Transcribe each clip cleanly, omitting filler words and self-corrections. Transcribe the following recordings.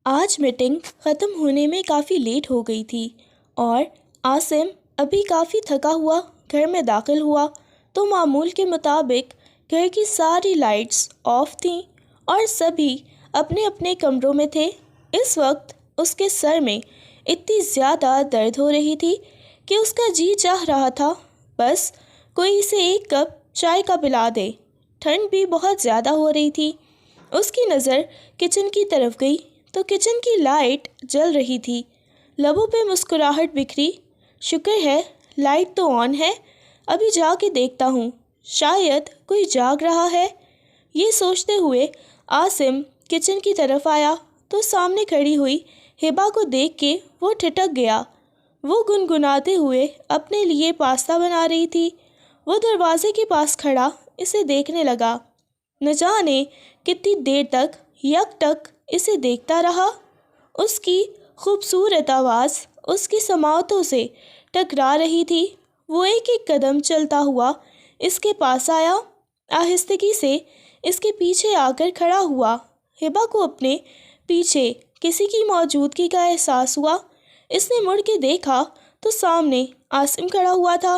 آج میٹنگ ختم ہونے میں کافی لیٹ ہو گئی تھی اور عاصم ابھی کافی تھکا ہوا گھر میں داخل ہوا تو معمول کے مطابق گھر کی ساری لائٹس آف تھیں اور سبھی اپنے اپنے کمروں میں تھے۔ اس وقت اس کے سر میں اتنی زیادہ درد ہو رہی تھی کہ اس کا جی چاہ رہا تھا بس کوئی اسے ایک کپ چائے کا پلا دے۔ ٹھنڈ بھی بہت زیادہ ہو رہی تھی۔ اس کی نظر کچن کی طرف گئی تو کچن کی لائٹ جل رہی تھی۔ لبوں پہ مسکراہٹ بکھری۔ شکر ہے لائٹ تو آن ہے، ابھی جا کے دیکھتا ہوں، شاید کوئی جاگ رہا ہے۔ یہ سوچتے ہوئے عاصم کچن کی طرف آیا تو سامنے کھڑی ہوئی ہبا کو دیکھ کے وہ ٹھٹک گیا۔ وہ گنگناتے ہوئے اپنے لیے پاستا بنا رہی تھی۔ وہ دروازے کے پاس کھڑا اسے دیکھنے لگا۔ نہ جانے کتنی دیر تک یک ٹک اسے دیکھتا رہا۔ اس کی خوبصورت آواز اس کی سماعتوں سے ٹکرا رہی تھی۔ وہ ایک ایک قدم چلتا ہوا اس کے پاس آیا، آہستگی سے اس کے پیچھے آ کر کھڑا ہوا۔ ہبا کو اپنے پیچھے کسی کی موجودگی کا احساس ہوا۔ اس نے مڑ کے دیکھا تو سامنے عاصم کھڑا ہوا تھا۔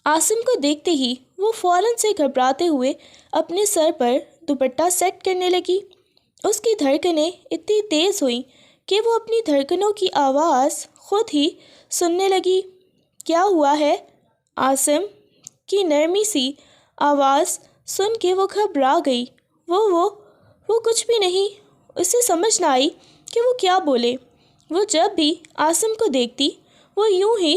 عاصم کو دیکھتے ہی وہ فوراً سے گھبراتے ہوئے اپنے سر پر دوپٹہ سیٹ کرنے لگی۔ اس کی دھڑکنیں اتنی تیز ہوئیں کہ وہ اپنی دھڑکنوں کی آواز خود ہی سننے لگی۔ کیا ہوا ہے؟ عاصم کی نرمی سی آواز سن کے وہ گھبرا گئی۔ وہ کچھ بھی نہیں۔ اسے سمجھ نہ آئی کہ وہ کیا بولے۔ وہ جب بھی عاصم کو دیکھتی وہ یوں ہی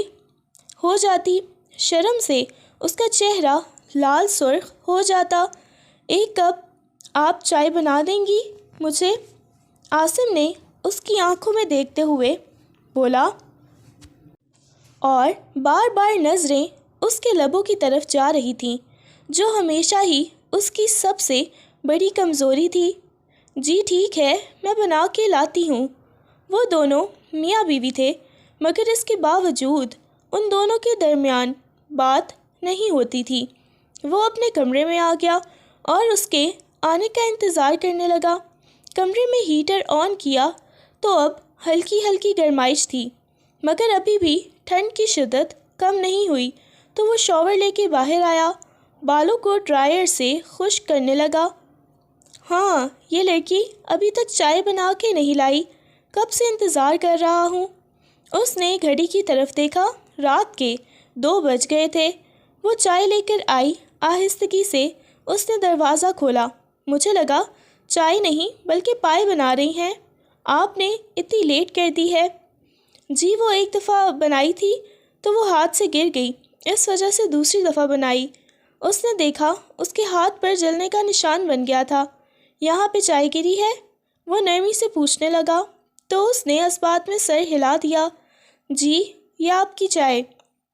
ہو جاتی۔ شرم سے اس کا چہرہ لال سرخ ہو جاتا۔ ایک کپ آپ چائے بنا دیں گی مجھے؟ عاصم نے اس کی آنکھوں میں دیکھتے ہوئے بولا اور بار بار نظریں اس کے لبوں کی طرف جا رہی تھیں جو ہمیشہ ہی اس کی سب سے بڑی کمزوری تھی۔ جی ٹھیک ہے، میں بنا کے لاتی ہوں۔ وہ دونوں میاں بیوی تھے مگر اس کے باوجود ان دونوں کے درمیان بات نہیں ہوتی تھی۔ وہ اپنے کمرے میں آ گیا اور اس کے آنے کا انتظار کرنے لگا۔ کمرے میں ہیٹر آن کیا تو اب ہلکی ہلکی گرمائش تھی مگر ابھی بھی ٹھنڈ کی شدت کم نہیں ہوئی تو وہ شاور لے کے باہر آیا، بالوں کو ڈرائر سے خشک کرنے لگا۔ ہاں، یہ لڑکی ابھی تک چائے بنا کے نہیں لائی، کب سے انتظار کر رہا ہوں۔ اس نے گھڑی کی طرف دیکھا، رات کے 2 بج گئے تھے۔ وہ چائے لے کر آئی۔ آہستگی سے اس نے دروازہ کھولا۔ مجھے لگا چائے نہیں بلکہ پائے بنا رہی ہیں، آپ نے اتنی لیٹ کر دی ہے۔ جی وہ ایک دفعہ بنائی تھی تو وہ ہاتھ سے گر گئی، اس وجہ سے دوسری دفعہ بنائی۔ اس نے دیکھا اس کے ہاتھ پر جلنے کا نشان بن گیا تھا۔ یہاں پہ چائے گری ہے؟ وہ نرمی سے پوچھنے لگا تو اس نے اس بات میں سر ہلا دیا۔ جی یہ آپ کی چائے،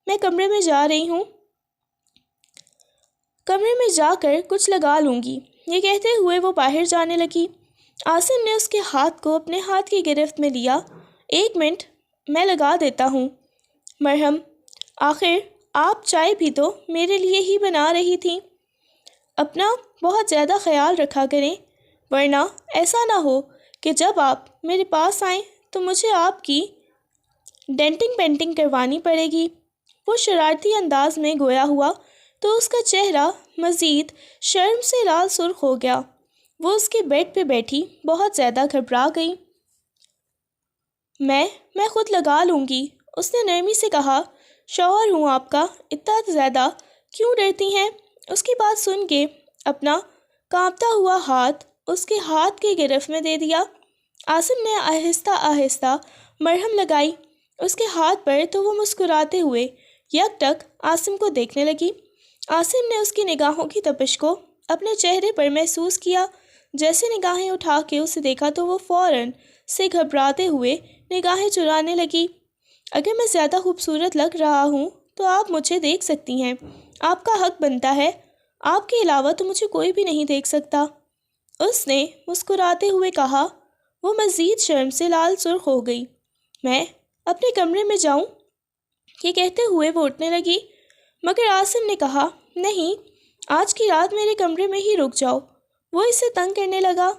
میں کمرے میں جا رہی ہوں، کمرے میں جا کر کچھ لگا لوں گی۔ یہ کہتے ہوئے وہ باہر جانے لگی۔ عاصم نے اس کے ہاتھ کو اپنے ہاتھ کی گرفت میں لیا۔ 1 منٹ میں لگا دیتا ہوں۔ مرہم، آخر آپ چائے بھی تو میرے لیے ہی بنا رہی تھیں۔ اپنا بہت زیادہ خیال رکھا کریں ورنہ ایسا نہ ہو کہ جب آپ میرے پاس آئیں تو مجھے آپ کی ڈینٹنگ پینٹنگ کروانی پڑے گی۔ وہ شرارتی انداز میں گویا ہوا تو اس کا چہرہ مزید شرم سے لال سرخ ہو گیا۔ وہ اس کے بیڈ پہ بیٹھی بہت زیادہ گھبرا گئی۔ میں خود لگا لوں گی، اس نے نرمی سے کہا۔ شوہر ہوں آپ کا، اتنا زیادہ کیوں ڈرتی ہیں؟ اس کی بات سن کے اپنا کانپتا ہوا ہاتھ اس کے ہاتھ کی گرفت میں دے دیا۔ عاصم نے آہستہ آہستہ مرہم لگائی اس کے ہاتھ پر تو وہ مسکراتے ہوئے یک ٹک عاصم کو دیکھنے لگی۔ عاصم نے اس کی نگاہوں کی تپش کو اپنے چہرے پر محسوس کیا۔ جیسے نگاہیں اٹھا کے اسے دیکھا تو وہ فوراً سے گھبراتے ہوئے نگاہیں چرانے لگی۔ اگر میں زیادہ خوبصورت لگ رہا ہوں تو آپ مجھے دیکھ سکتی ہیں، آپ کا حق بنتا ہے، آپ کے علاوہ تو مجھے کوئی بھی نہیں دیکھ سکتا، اس نے مسکراتے ہوئے کہا۔ وہ مزید شرم سے لال سرخ ہو گئی۔ میں اپنے کمرے میں جاؤں؟ یہ کہتے ہوئے وہ اٹھنے لگی مگر عاصم نے کہا، نہیں، آج کی رات میرے کمرے میں ہی رک جاؤ۔ وہ اسے تنگ کرنے لگا۔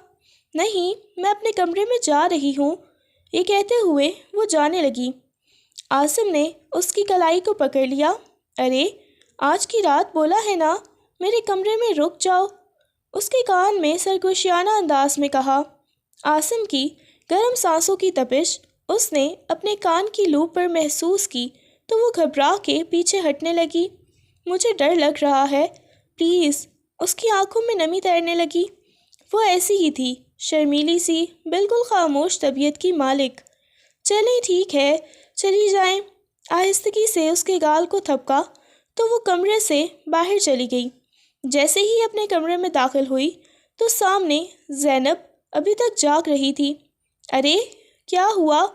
نہیں، میں اپنے کمرے میں جا رہی ہوں، یہ کہتے ہوئے وہ جانے لگی۔ عاصم نے اس کی کلائی کو پکڑ لیا۔ ارے، آج کی رات بولا ہے نا میرے کمرے میں رک جاؤ، اس کے کان میں سرگوشیانہ انداز میں کہا۔ عاصم کی گرم سانسوں کی تپش اس نے اپنے کان کی لوپ پر محسوس کی تو وہ گھبرا کے پیچھے ہٹنے لگی۔ مجھے ڈر لگ رہا ہے، پلیز۔ اس کی آنکھوں میں نمی تیرنے لگی۔ وہ ایسی ہی تھی، شرمیلی سی، بالکل خاموش طبیعت کی مالک۔ چلیں ٹھیک ہے، چلی جائیں۔ آہستگی سے اس کے گال کو تھپکا تو وہ کمرے سے باہر چلی گئی۔ جیسے ہی اپنے کمرے میں داخل ہوئی تو سامنے زینب ابھی تک جاگ رہی تھی۔ ارے، کیا ہوا؟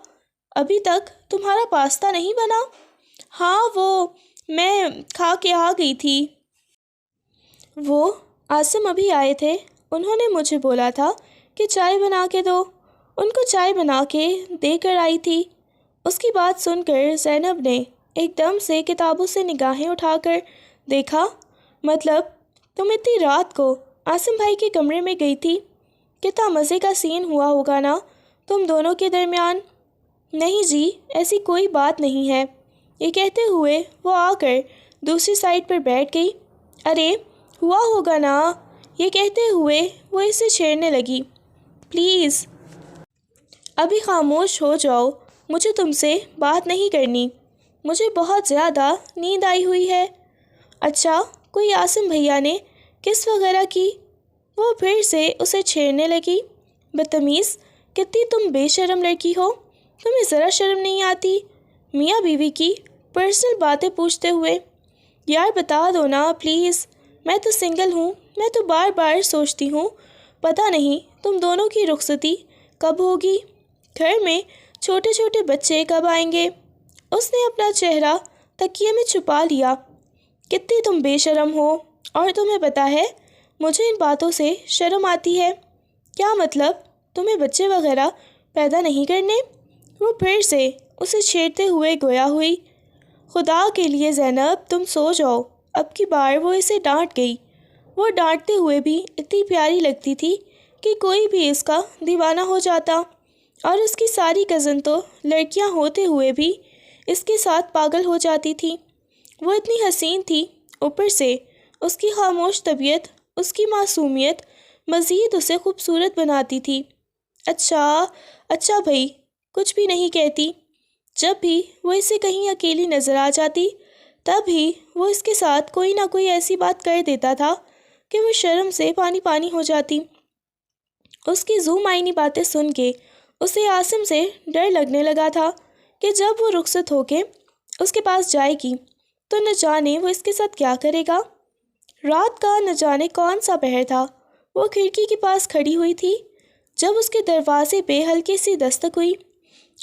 ابھی تک تمہارا پاستہ نہیں بنا؟ ہاں، وہ میں کھا کے آ گئی تھی۔ وہ عاصم ابھی آئے تھے، انہوں نے مجھے بولا تھا کہ چائے بنا کے دو، ان کو چائے بنا کے دے کر آئی تھی۔ اس کی بات سن کر زینب نے ایک دم سے کتابوں سے نگاہیں اٹھا کر دیکھا۔ مطلب تم اتنی رات کو عاصم بھائی کے کمرے میں گئی تھی؟ کتنا مزے کا سین ہوا ہوگا نا تم دونوں کے درمیان۔ نہیں جی، ایسی کوئی بات نہیں ہے، یہ کہتے ہوئے وہ آ کر دوسری سائڈ پر بیٹھ گئی۔ ارے، ہوا ہوگا نا، یہ کہتے ہوئے وہ اسے چھیڑنے لگی۔ پلیز ابھی خاموش ہو جاؤ، مجھے تم سے بات نہیں کرنی، مجھے بہت زیادہ نیند آئی ہوئی ہے۔ اچھا، کوئی عاصم بھیا نے کس وغیرہ کی؟ وہ پھر سے اسے چھیڑنے لگی۔ بدتمیز، کتنی تم بے شرم لڑکی ہو، تمہیں ذرا شرم نہیں آتی میاں بیوی کی پرسنل باتیں پوچھتے ہوئے؟ یار بتا دو نا پلیز، میں تو سنگل ہوں، میں تو بار بار سوچتی ہوں پتہ نہیں تم دونوں کی رخصتی کب ہوگی، گھر میں چھوٹے چھوٹے بچے کب آئیں گے۔ اس نے اپنا چہرہ تکیے میں چھپا لیا۔ کتنی تم بے شرم ہو، اور تمہیں پتہ ہے مجھے ان باتوں سے شرم آتی ہے۔ کیا مطلب، تمہیں بچے وغیرہ پیدا نہیں کرنے؟ وہ پھر سے اسے چھیڑتے ہوئے گویا ہوئی۔ خدا کے لیے زینب تم سو جاؤ۔ اب کی بار وہ اسے ڈانٹ گئی۔ وہ ڈانٹتے ہوئے بھی اتنی پیاری لگتی تھی کہ کوئی بھی اس کا دیوانہ ہو جاتا، اور اس کی ساری کزن تو لڑکیاں ہوتے ہوئے بھی اس کے ساتھ پاگل ہو جاتی تھی۔ وہ اتنی حسین تھی، اوپر سے اس کی خاموش طبیعت، اس کی معصومیت مزید اسے خوبصورت بناتی تھی۔ اچھا بھائی، کچھ بھی نہیں کہتی۔ جب بھی وہ اسے کہیں اکیلی نظر آ جاتی تب ہی وہ اس کے ساتھ کوئی نہ کوئی ایسی بات کر دیتا تھا کہ وہ شرم سے پانی پانی ہو جاتی۔ اس کی ذو معنی باتیں سن کے اسے عاصم سے ڈر لگنے لگا تھا کہ جب وہ رخصت ہو کے اس کے پاس جائے گی تو نہ جانے وہ اس کے ساتھ کیا کرے گا۔ رات کا نہ جانے کون سا پہر تھا، وہ کھڑکی کے پاس کھڑی ہوئی تھی جب اس کے دروازے پہ ہلکی سی دستک ہوئی۔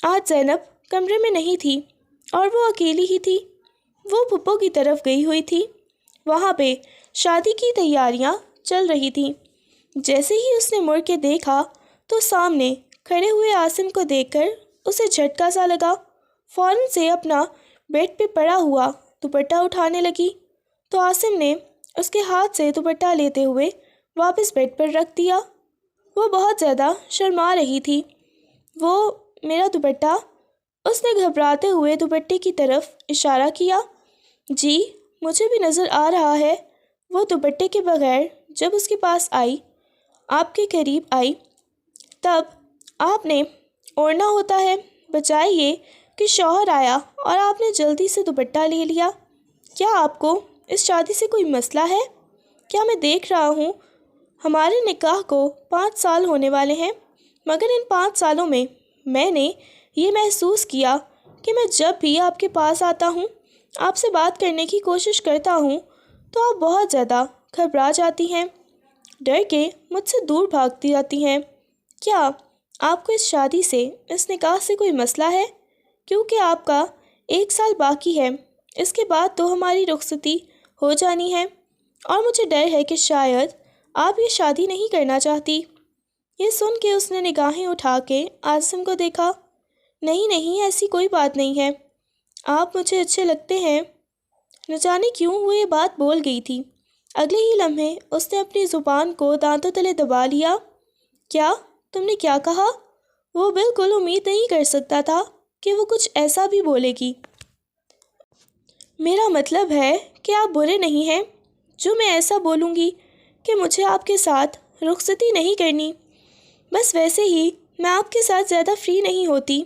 آج زینب کمرے میں نہیں تھی اور وہ اکیلی ہی تھی۔ وہ پھپھو کی طرف گئی ہوئی تھی، وہاں پہ شادی کی تیاریاں چل رہی تھیں۔ جیسے ہی اس نے مڑ کے دیکھا تو سامنے کھڑے ہوئے عاصم کو دیکھ کر اسے جھٹکا سا لگا۔ فوراً سے اپنا بیڈ پہ پڑا ہوا دوپٹہ اٹھانے لگی تو عاصم نے اس کے ہاتھ سے دوپٹہ لیتے ہوئے واپس بیڈ پر رکھ دیا۔ وہ بہت زیادہ شرما رہی تھی۔ وہ میرا دوپٹہ، اس نے گھبراتے ہوئے دوپٹے کی طرف اشارہ کیا۔ جی، مجھے بھی نظر آ رہا ہے۔ وہ دوپٹے کے بغیر جب اس کے پاس آئی، آپ کے قریب آئی، تب آپ نے اوڑھنا ہوتا ہے، بجائے یہ کہ شوہر آیا اور آپ نے جلدی سے دوپٹہ لے لیا۔ کیا آپ کو اس شادی سے کوئی مسئلہ ہے؟ کیا میں دیکھ رہا ہوں ہمارے نکاح کو 5 سال ہونے والے ہیں، مگر ان 5 سالوں میں میں نے یہ محسوس کیا کہ میں جب بھی آپ کے پاس آتا ہوں، آپ سے بات کرنے کی کوشش کرتا ہوں تو آپ بہت زیادہ گھبرا جاتی ہیں، ڈر کے مجھ سے دور بھاگتی جاتی ہیں۔ کیا آپ کو اس شادی سے، اس نکاح سے کوئی مسئلہ ہے؟ کیونکہ آپ کا 1 سال باقی ہے، اس کے بعد تو ہماری رخصتی ہو جانی ہے، اور مجھے ڈر ہے کہ شاید آپ یہ شادی نہیں کرنا چاہتی۔ یہ سن کے اس نے نگاہیں اٹھا کے عاصم کو دیکھا۔ نہیں، ایسی کوئی بات نہیں ہے، آپ مجھے اچھے لگتے ہیں۔ نہ جانے کیوں وہ یہ بات بول گئی تھی، اگلے ہی لمحے اس نے اپنی زبان کو دانتوں تلے دبا لیا۔ کیا تم نے کیا کہا؟ وہ بالکل امید نہیں کر سکتا تھا کہ وہ کچھ ایسا بھی بولے گی۔ میرا مطلب ہے کہ آپ برے نہیں ہیں جو میں ایسا بولوں گی کہ مجھے آپ کے ساتھ رخصتی نہیں کرنی۔ بس ویسے ہی میں آپ کے ساتھ زیادہ فری نہیں ہوتی۔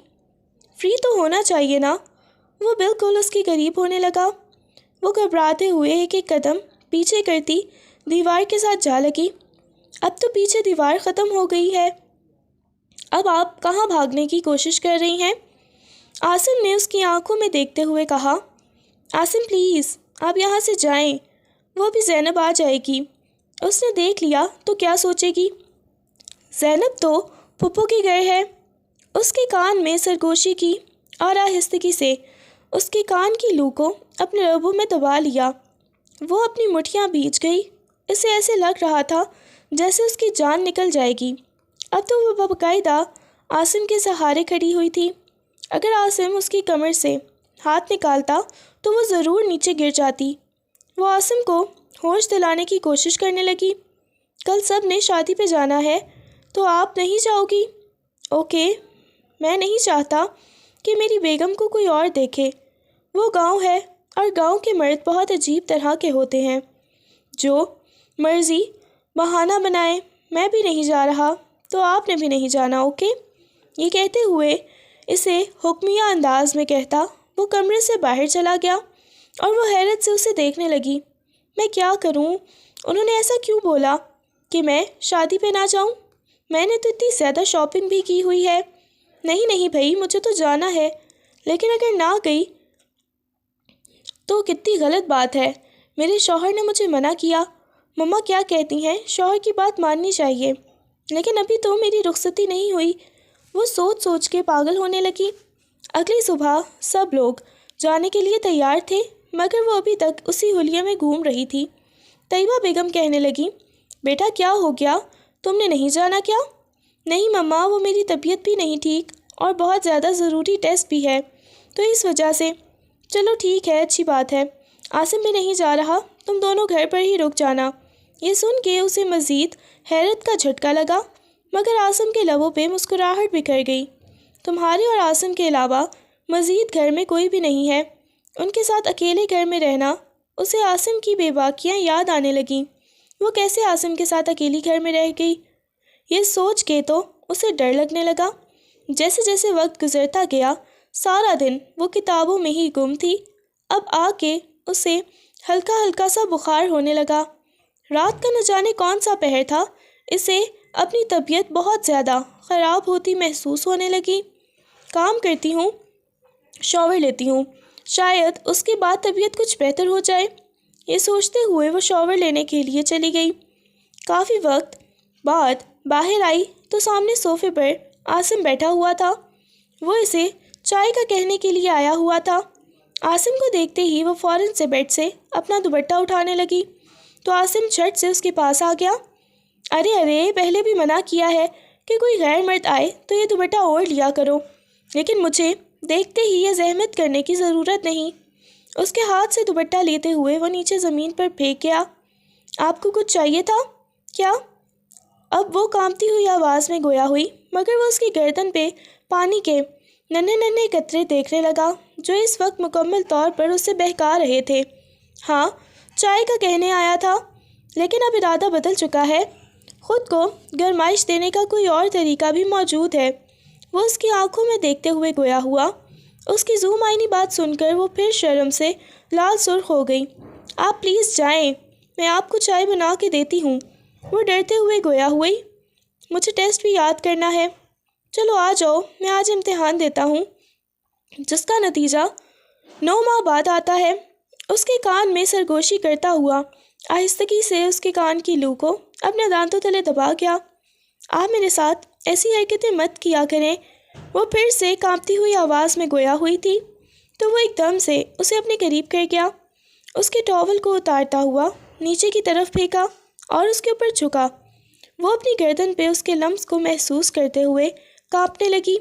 فری تو ہونا چاہیے نا۔ وہ بالکل اس کے قریب ہونے لگا۔ وہ گھبراتے ہوئے ایک ایک قدم پیچھے کرتی دیوار کے ساتھ جا لگی۔ اب تو پیچھے دیوار ختم ہو گئی ہے، اب آپ کہاں بھاگنے کی کوشش کر رہی ہیں؟ عاصم نے اس کی آنکھوں میں دیکھتے ہوئے کہا۔ عاصم پلیز آپ یہاں سے جائیں، وہ بھی زینب آ جائے گی، اس نے دیکھ لیا تو کیا سوچے گی؟ زینب تو پھپھو کے گھر ہے۔ اس کے کان میں سرگوشی کی اور آہستگی سے اس کے کان کی لو کو اپنے لبوں میں دبا لیا۔ وہ اپنی مٹھیاں بھیج گئی، اسے ایسے لگ رہا تھا جیسے اس کی جان نکل جائے گی۔ اب تو وہ باقاعدہ عاصم کے سہارے کھڑی ہوئی تھی۔ اگر عاصم اس کی کمر سے ہاتھ نکالتا تو وہ ضرور نیچے گر جاتی۔ وہ عاصم کو ہوش دلانے کی کوشش کرنے لگی۔ کل سب نے شادی پہ جانا ہے تو آپ نہیں جاؤ گی؟ اوکے، میں نہیں چاہتا کہ میری بیگم کو کوئی اور دیکھے۔ وہ گاؤں ہے اور گاؤں کے مرد بہت عجیب طرح کے ہوتے ہیں، جو مرضی بہانہ بنائے۔ میں بھی نہیں جا رہا تو آپ نے بھی نہیں جانا، اوکے؟ یہ کہتے ہوئے اسے حکمیہ انداز میں کہتا وہ کمرے سے باہر چلا گیا اور وہ حیرت سے اسے دیکھنے لگی۔ میں کیا کروں؟ انہوں نے ایسا کیوں بولا کہ میں شادی پہ نہ جاؤں؟ میں نے تو اتنی زیادہ شاپنگ بھی کی ہوئی ہے۔ نہیں نہیں بھائی، مجھے تو جانا ہے، لیکن اگر نہ گئی تو کتنی غلط بات ہے۔ میرے شوہر نے مجھے منع کیا۔ مما کیا کہتی ہیں، شوہر کی بات ماننی چاہیے، لیکن ابھی تو میری رخصتی نہیں ہوئی۔ وہ سوچ سوچ کے پاگل ہونے لگی۔ اگلی صبح سب لوگ جانے کے لیے تیار تھے، مگر وہ ابھی تک اسی حلیے میں گھوم رہی تھی۔ طیبہ بیگم کہنے لگی، بیٹا کیا ہو گیا؟ تم نے نہیں جانا کیا؟ نہیں مما، وہ میری طبیعت بھی نہیں ٹھیک اور بہت زیادہ ضروری ٹیسٹ بھی ہے، تو اس وجہ سے۔ چلو ٹھیک ہے، اچھی بات ہے۔ عاصم بھی نہیں جا رہا، تم دونوں گھر پر ہی رک جانا۔ یہ سن کے اسے مزید حیرت کا جھٹکا لگا، مگر عاصم کے لبوں پہ مسکراہٹ بکھر گئی۔ تمہارے اور عاصم کے علاوہ مزید گھر میں کوئی بھی نہیں ہے۔ ان کے ساتھ اکیلے گھر میں رہنا، اسے عاصم کی بے باکیاں یاد آنے لگیں۔ وہ کیسے عاصم کے ساتھ اکیلی گھر میں رہ گئی؟ یہ سوچ کے تو اسے ڈر لگنے لگا۔ جیسے جیسے وقت گزرتا گیا، سارا دن وہ کتابوں میں ہی گم تھی۔ اب آ کے اسے ہلکا ہلکا سا بخار ہونے لگا۔ رات کا نہ جانے کون سا پہر تھا، اسے اپنی طبیعت بہت زیادہ خراب ہوتی محسوس ہونے لگی۔ کام کرتی ہوں، شاور لیتی ہوں، شاید اس کے بعد طبیعت کچھ بہتر ہو جائے۔ یہ سوچتے ہوئے وہ شاور لینے کے لیے چلی گئی۔ کافی وقت بعد باہر آئی تو سامنے صوفے پر عاصم بیٹھا ہوا تھا۔ وہ اسے چائے کا کہنے کے لیے آیا ہوا تھا۔ عاصم کو دیکھتے ہی وہ فوراً سے بیڈ سے اپنا دوپٹہ اٹھانے لگی تو عاصم جھٹ سے اس کے پاس آ گیا۔ ارے ارے، پہلے بھی منع کیا ہے کہ کوئی غیر مرد آئے تو یہ دوپٹہ اوڑھ لیا کرو، لیکن مجھے دیکھتے ہی یہ زحمت کرنے کی ضرورت نہیں۔ اس کے ہاتھ سے دوپٹہ لیتے ہوئے وہ نیچے زمین پر پھینک گیا۔ آپ کو کچھ چاہیے تھا کیا؟ اب وہ کانپتی ہوئی آواز میں گویا ہوئی، مگر وہ اس کی گردن پہ پانی کے ننھے ننھے قطرے دیکھنے لگا جو اس وقت مکمل طور پر اسے بہکا رہے تھے۔ ہاں، چائے کا کہنے آیا تھا، لیکن اب ارادہ بدل چکا ہے۔ خود کو گرمائش دینے کا کوئی اور طریقہ بھی موجود ہے۔ وہ اس کی آنکھوں میں دیکھتے ہوئے گویا ہوا۔ اس کی ذو معنی بات سن کر وہ پھر شرم سے لال سرخ ہو گئی۔ آپ پلیز جائیں، میں آپ کو چائے بنا کے دیتی ہوں، وہ ڈرتے ہوئے گویا ہوئی۔ مجھے ٹیسٹ بھی یاد کرنا ہے۔ چلو آ جاؤ، میں آج امتحان دیتا ہوں جس کا نتیجہ 9 ماہ بعد آتا ہے۔ اس کے کان میں سرگوشی کرتا ہوا آہستگی سے اس کے کان کی لو کو اپنے دانتوں تلے دبا گیا۔ آپ میرے ساتھ ایسی حرکتیں مت کیا کریں، وہ پھر سے کانپتی ہوئی آواز میں گویا ہوئی تھی تو وہ ایک دم سے اسے اپنے قریب کر گیا۔ اس کے ٹاول کو اتارتا ہوا نیچے کی طرف پھینکا اور اس کے اوپر جھکا۔ وہ اپنی گردن پہ اس کے لمس کو محسوس کرتے ہوئے کانپنے لگی۔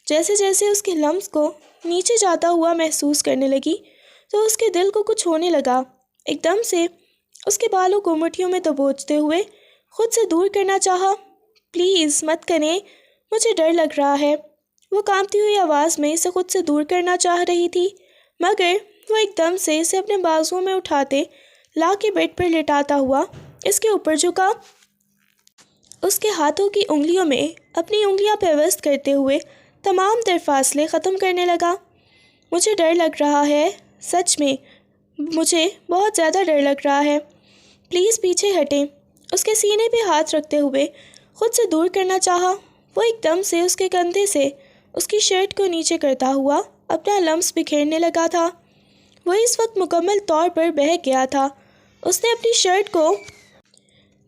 جیسے جیسے اس کے لمس کو نیچے جاتا ہوا محسوس کرنے لگی تو اس کے دل کو کچھ ہونے لگا۔ ایک دم سے اس کے بالوں کو مٹھیوں میں دبوچتے ہوئے خود سے دور کرنا چاہا۔ پلیز مت کریں، مجھے ڈر لگ رہا ہے۔ وہ کانپتی ہوئی آواز میں اسے خود سے دور کرنا چاہ رہی تھی، مگر وہ ایک دم سے اسے اپنے بازوؤں میں اٹھاتے لا کے بیڈ پر لٹاتا ہوا اس کے اوپر جھکا، اس کے ہاتھوں کی انگلیوں میں اپنی انگلیاں پیوست کرتے ہوئے تمام تر فاصلے ختم کرنے لگا۔ مجھے ڈر لگ رہا ہے، سچ میں مجھے بہت زیادہ ڈر لگ رہا ہے، پلیز پیچھے ہٹیں۔ اس کے سینے پہ ہاتھ رکھتے ہوئے خود سے دور کرنا چاہا۔ وہ ایک دم سے اس کے کندھے سے اس کی شرٹ کو نیچے کرتا ہوا اپنا لمس بکھیرنے لگا تھا۔ وہ اس وقت مکمل طور پر بہک گیا تھا۔ اس نے اپنی شرٹ کو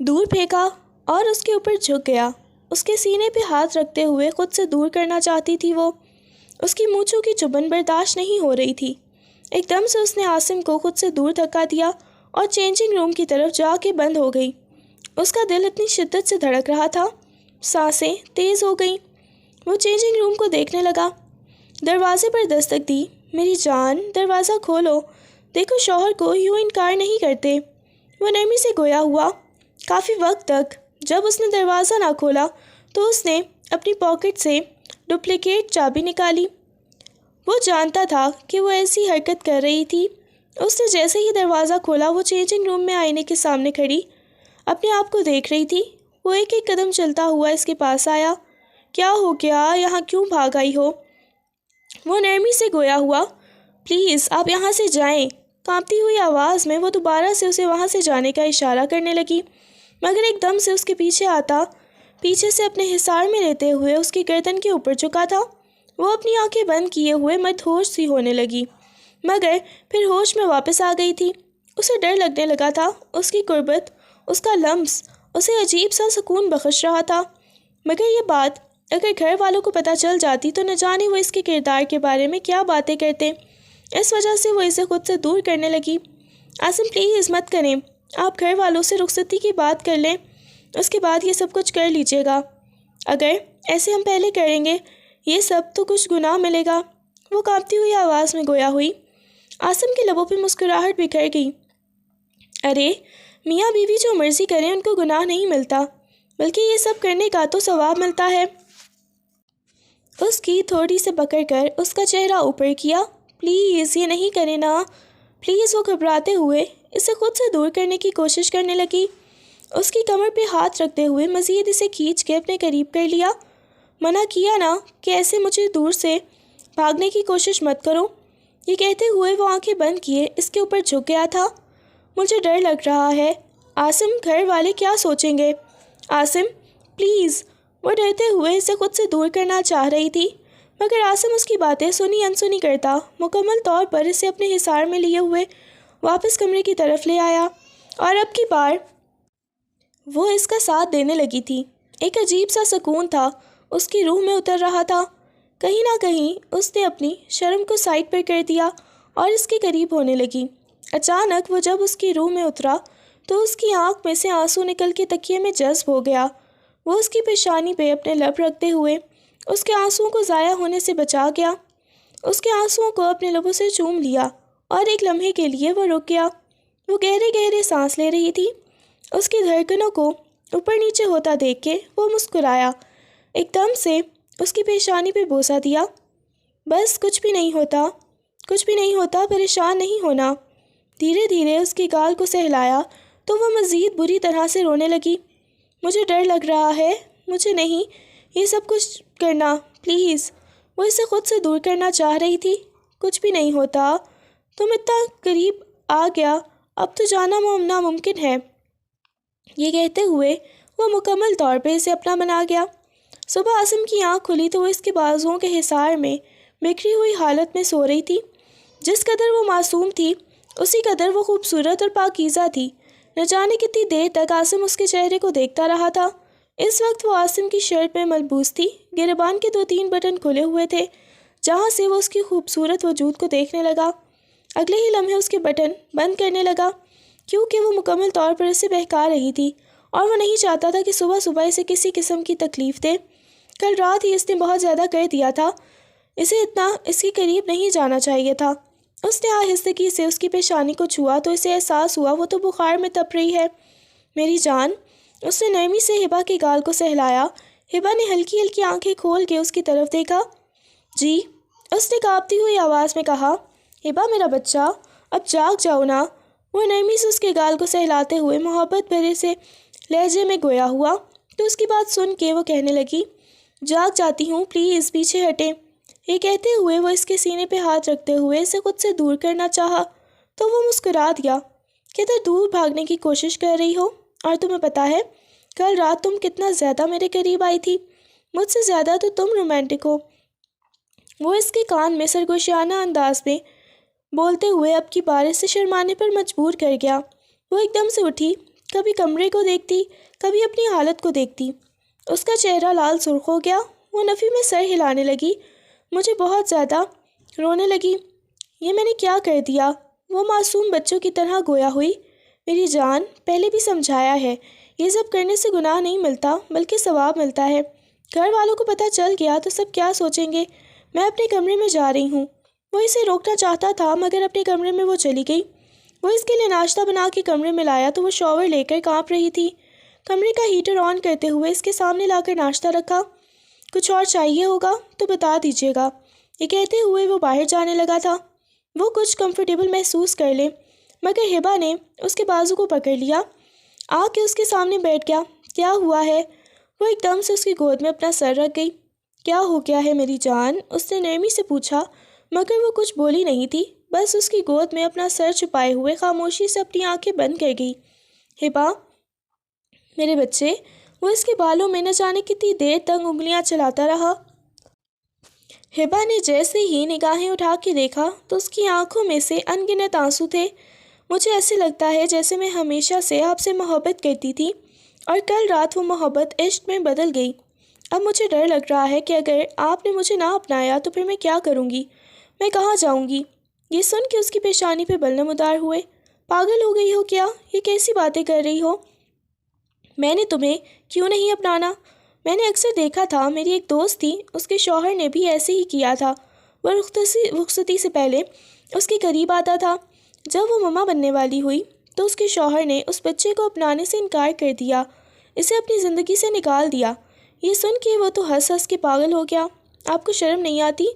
دور پھینکا اور اس کے اوپر جھک گیا۔ اس کے سینے پہ ہاتھ رکھتے ہوئے خود سے دور کرنا چاہتی تھی وہ۔ اس کی مونچھوں کی چبھن برداشت نہیں ہو رہی تھی۔ ایک دم سے اس نے عاصم کو خود سے دور دھکا دیا اور چینجنگ روم کی طرف جا کے بند ہو گئی۔ اس کا دل اتنی شدت سے دھڑک رہا تھا، سانسیں تیز ہو گئیں۔ وہ چینجنگ روم کو دیکھنے لگا، دروازے پر دستک دی۔ میری جان، دروازہ کھولو، دیکھو شوہر کو یوں انکار نہیں کرتے۔ وہ نرمی سے گویا ہوا کافی وقت تک۔ جب اس نے دروازہ نہ کھولا تو اس نے اپنی پاکٹ سے ڈپلیکیٹ چابی نکالی۔ وہ جانتا تھا کہ وہ ایسی حرکت کر رہی تھی۔ اس نے جیسے ہی دروازہ کھولا وہ چینجنگ روم میں آئینے کے سامنے کھڑی اپنے آپ کو دیکھ رہی تھی۔ وہ ایک ایک قدم چلتا ہوا اس کے پاس آیا۔ کیا ہو گیا؟ یہاں کیوں بھاگ آئی ہو؟ وہ نرمی سے گویا ہوا، پلیز آپ یہاں سے جائیں۔ کانپتی ہوئی آواز میں وہ دوبارہ سے اسے وہاں سے جانے کا اشارہ کرنے لگی، مگر ایک دم سے اس کے پیچھے آتا، پیچھے سے اپنے حصار میں لیتے ہوئے اس کی گردن کے اوپر جھکا تھا۔ وہ اپنی آنکھیں بند کیے ہوئے مد ہوش سی ہونے لگی، مگر پھر ہوش میں واپس آ گئی تھی۔ اسے ڈر لگنے لگا تھا۔ اس کی قربت، اس کا لمس اسے عجیب سا سکون بخش رہا تھا، مگر یہ بات اگر گھر والوں کو پتہ چل جاتی تو نہ جانے وہ اس کے کردار کے بارے میں کیا باتیں کرتے۔ اس وجہ سے وہ اسے خود سے دور کرنے لگی۔ عاصم پلیز مت کریں، آپ گھر والوں سے رخصتی کی بات کر لیں، اس کے بعد یہ سب کچھ کر لیجیے گا۔ اگر ایسے ہم پہلے کریں گے یہ سب تو کچھ گناہ ملے گا۔ وہ کانپتی ہوئی آواز میں گویا ہوئی۔ عاصم کے لبوں پہ مسکراہٹ بکھر گئی۔ ارے میاں بیوی جو مرضی کریں ان کو گناہ نہیں ملتا، بلکہ یہ سب کرنے کا تو ثواب ملتا ہے۔ اس کی تھوڑی سے پکڑ کر اس کا چہرہ اوپر کیا۔ پلیز یہ نہیں کریں نا، پلیز۔ وہ گھبراتے ہوئے اسے خود سے دور کرنے کی کوشش کرنے لگی۔ اس کی کمر پہ ہاتھ رکھتے ہوئے مزید اسے کھینچ کے اپنے قریب کر لیا۔ منع کیا نا کہ ایسے مجھے دور سے بھاگنے کی کوشش مت کرو۔ یہ کہتے ہوئے وہ آنکھیں بند کیے اس کے اوپر جھک گیا تھا۔ مجھے ڈر لگ رہا ہے عاصم، گھر والے کیا سوچیں گے؟ عاصم پلیز۔ وہ ڈرتے ہوئے اسے خود سے دور کرنا چاہ رہی تھی، مگر عاصم اس کی باتیں سنی انسنی کرتا مکمل طور پر اسے اپنے حصار میں لیے ہوئے واپس کمرے کی طرف لے آیا، اور اب کی بار وہ اس کا ساتھ دینے لگی تھی۔ ایک عجیب سا سکون تھا اس کی روح میں اتر رہا تھا۔ کہیں نہ کہیں اس نے اپنی شرم کو سائڈ پر کر دیا اور اس کے قریب ہونے لگی۔ اچانک وہ جب اس کی روح میں اترا تو اس کی آنکھ میں سے آنسو نکل کے تکیے میں جذب ہو گیا۔ وہ اس کی پیشانی پہ اپنے لب رکھتے ہوئے اس کے آنسوؤں کو ضائع ہونے سے بچا گیا۔ اس کے آنسوؤں کو اپنے لبوں سے چوم لیا اور ایک لمحے کے لیے وہ رک گیا۔ وہ گہرے گہرے سانس لے رہی تھی۔ اس کی دھڑکنوں کو اوپر نیچے ہوتا دیکھ کے وہ مسکرایا، ایک دم سے اس کی پیشانی پہ بوسہ دیا۔ بس کچھ بھی نہیں ہوتا، کچھ بھی نہیں ہوتا، پریشان نہیں ہونا۔ دھیرے دھیرے اس کے گال کو سہلایا تو وہ مزید بری طرح سے رونے لگی۔ مجھے ڈر لگ رہا ہے، مجھے نہیں یہ سب کچھ کرنا، پلیز۔ وہ اسے خود سے دور کرنا چاہ رہی تھی۔ کچھ بھی نہیں ہوتا، تم اتنا قریب آ گیا، اب تو جانا ناممکن ہے۔ یہ کہتے ہوئے وہ مکمل طور پہ اسے اپنا بنا گیا۔ صبح عاصم کی آنکھ کھلی تو وہ اس کے بازوؤں کے حصار میں بکھری ہوئی حالت میں سو رہی تھی۔ جس قدر وہ معصوم تھی اسی قدر وہ خوبصورت اور پاکیزہ تھی۔ نہ جانے کتنی دیر تک عاصم اس کے چہرے کو دیکھتا رہا تھا۔ اس وقت وہ عاصم کی شرٹ میں ملبوس تھی۔ گریبان کے 2-3 بٹن کھلے ہوئے تھے جہاں سے وہ اس کی خوبصورت وجود کو دیکھنے لگا۔ اگلے ہی لمحے اس کے بٹن بند کرنے لگا، کیونکہ وہ مکمل طور پر اسے بہکا رہی تھی اور وہ نہیں چاہتا تھا کہ صبح صبح اسے کسی قسم کی تکلیف دے۔ کل رات ہی اس نے بہت زیادہ کر دیا تھا، اسے اتنا اس کے قریب نہیں جانا چاہیے تھا۔ اس نے آہستگی سے اس کی پیشانی کو چھوا تو اسے احساس ہوا وہ تو بخار میں تپ رہی ہے۔ میری جان، اس نے نرمی سے ہبا کے گال کو سہلایا ہبا نے ہلکی ہلکی آنکھیں کھول کے اس کی طرف دیکھا۔ جی، اس نے کانپتی ہوئی آواز میں کہا۔ ہبا میرا بچہ، اب جاگ جاؤ نا۔ وہ نرمی سے اس کے گال کو سہلاتے ہوئے محبت بھرے سے لہجے میں گویا ہوا تو اس کی بات سن کے وہ کہنے لگی، جاگ جاتی ہوں، پلیز پیچھے ہٹیں۔ یہ کہتے ہوئے وہ اس کے سینے پہ ہاتھ رکھتے ہوئے اسے خود سے دور کرنا چاہا تو وہ مسکرا دیا۔ کدھر دور بھاگنے کی کوشش کر رہی ہو؟ اور تمہیں پتہ ہے کل رات تم کتنا زیادہ میرے قریب آئی تھی؟ مجھ سے زیادہ تو تم رومانٹک ہو۔ وہ اس کے کان میں سرگوشیانہ انداز میں بولتے ہوئے اب کی بار سے شرمانے پر مجبور کر گیا۔ وہ ایک دم سے اٹھی، کبھی کمرے کو دیکھتی، کبھی اپنی حالت کو دیکھتی۔ اس کا چہرہ لال سرخ ہو گیا۔ وہ نفی میں سر ہلانے لگی، مجھے بہت زیادہ رونے لگی۔ یہ میں نے کیا کر دیا؟ وہ معصوم بچوں کی طرح گویا ہوئی۔ میری جان، پہلے بھی سمجھایا ہے، یہ سب کرنے سے گناہ نہیں ملتا بلکہ ثواب ملتا ہے۔ گھر والوں کو پتہ چل گیا تو سب کیا سوچیں گے؟ میں اپنے کمرے میں جا رہی ہوں۔ وہ اسے روکنا چاہتا تھا مگر اپنے کمرے میں وہ چلی گئی۔ وہ اس کے لیے ناشتہ بنا کے کمرے میں لایا تو وہ شاور لے کر کانپ رہی تھی۔ کمرے کا ہیٹر آن کرتے ہوئے اس کے سامنے لا کر ناشتہ رکھا۔ کچھ اور چاہیے ہوگا تو بتا دیجیے گا، یہ کہتے ہوئے وہ باہر جانے لگا تھا۔ وہ کچھ کمفرٹیبل محسوس کر لے مگر ہبا نے اس کے بازو کو پکڑ لیا، آ کے اس کے سامنے بیٹھ گیا۔ کیا ہوا ہے؟ وہ ایک دم سے اس کی گود میں اپنا سر رکھ گئی۔ کیا ہو گیا ہے میری جان؟ اس نے نرمی سے پوچھا مگر وہ کچھ بولی نہیں تھی، بس اس کی گود میں اپنا سر چھپائے ہوئے خاموشی سے اپنی آنکھیں بند کر گئی۔ ہبا میرے بچے، وہ اس کے بالوں میں نہ جانے کتنی دیر تک انگلیاں چلاتا رہا۔ ہبا نے جیسے ہی نگاہیں اٹھا کے دیکھا تو اس کی آنکھوں میں سے ان گنت آنسو تھے۔ مجھے ایسے لگتا ہے جیسے میں ہمیشہ سے آپ سے محبت کرتی تھی اور کل رات وہ محبت عشق میں بدل گئی۔ اب مجھے ڈر لگ رہا ہے کہ اگر آپ نے مجھے نہ اپنایا تو پھر میں کیا کروں گی؟ میں کہاں جاؤں گی؟ یہ سن کے اس کی پیشانی پہ بل نمودار ہوئے۔ پاگل ہو گئی ہو کیا؟ یہ کیسی باتیں کر رہی ہو؟ میں نے تمہیں کیوں نہیں اپنانا؟ میں نے اکثر دیکھا تھا، میری ایک دوست تھی، اس کے شوہر نے بھی ایسے ہی کیا تھا۔ وہ رخصتی سے پہلے اس کے قریب آتا تھا۔ جب وہ ماما بننے والی ہوئی تو اس کے شوہر نے اس بچے کو اپنانے سے انکار کر دیا، اسے اپنی زندگی سے نکال دیا۔ یہ سن کے وہ تو ہنس ہنس کے پاگل ہو گیا۔ آپ کو شرم نہیں آتی؟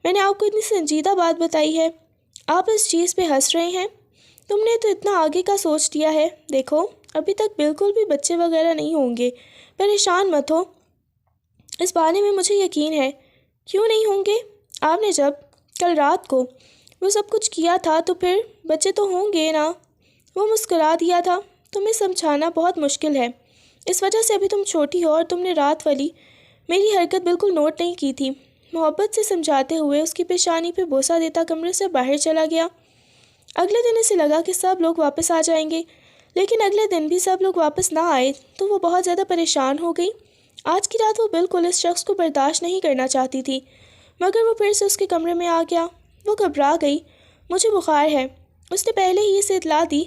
میں نے آپ کو اتنی سنجیدہ بات بتائی ہے، آپ اس چیز پہ ہنس رہے ہیں؟ تم نے تو اتنا آگے کا سوچ لیا ہے۔ دیکھو ابھی تک بالکل بھی بچے وغیرہ نہیں ہوں گے، پریشان مت ہو، اس بارے میں مجھے یقین ہے۔ کیوں نہیں ہوں گے؟ آپ نے جب کل رات کو وہ سب کچھ کیا تھا تو پھر بچے تو ہوں گے نا۔ وہ مسکرا دیا تھا۔ تمہیں سمجھانا بہت مشکل ہے، اس وجہ سے ابھی تم چھوٹی ہو اور تم نے رات والی میری حرکت بالکل نوٹ نہیں کی تھی۔ محبت سے سمجھاتے ہوئے اس کی پیشانی پہ بوسہ دیتا کمرے سے باہر چلا گیا۔ اگلے دن اسے لگا کہ سب لوگ واپس آ جائیں گے، لیکن اگلے دن بھی سب لوگ واپس نہ آئے تو وہ بہت زیادہ پریشان ہو گئی۔ آج کی رات وہ بالکل اس شخص کو برداشت نہیں کرنا چاہتی تھی مگر وہ پھر سے اس کے کمرے میں آ گیا۔ وہ گھبرا گئی۔ مجھے بخار ہے، اس نے پہلے ہی اسے اطلاع دی۔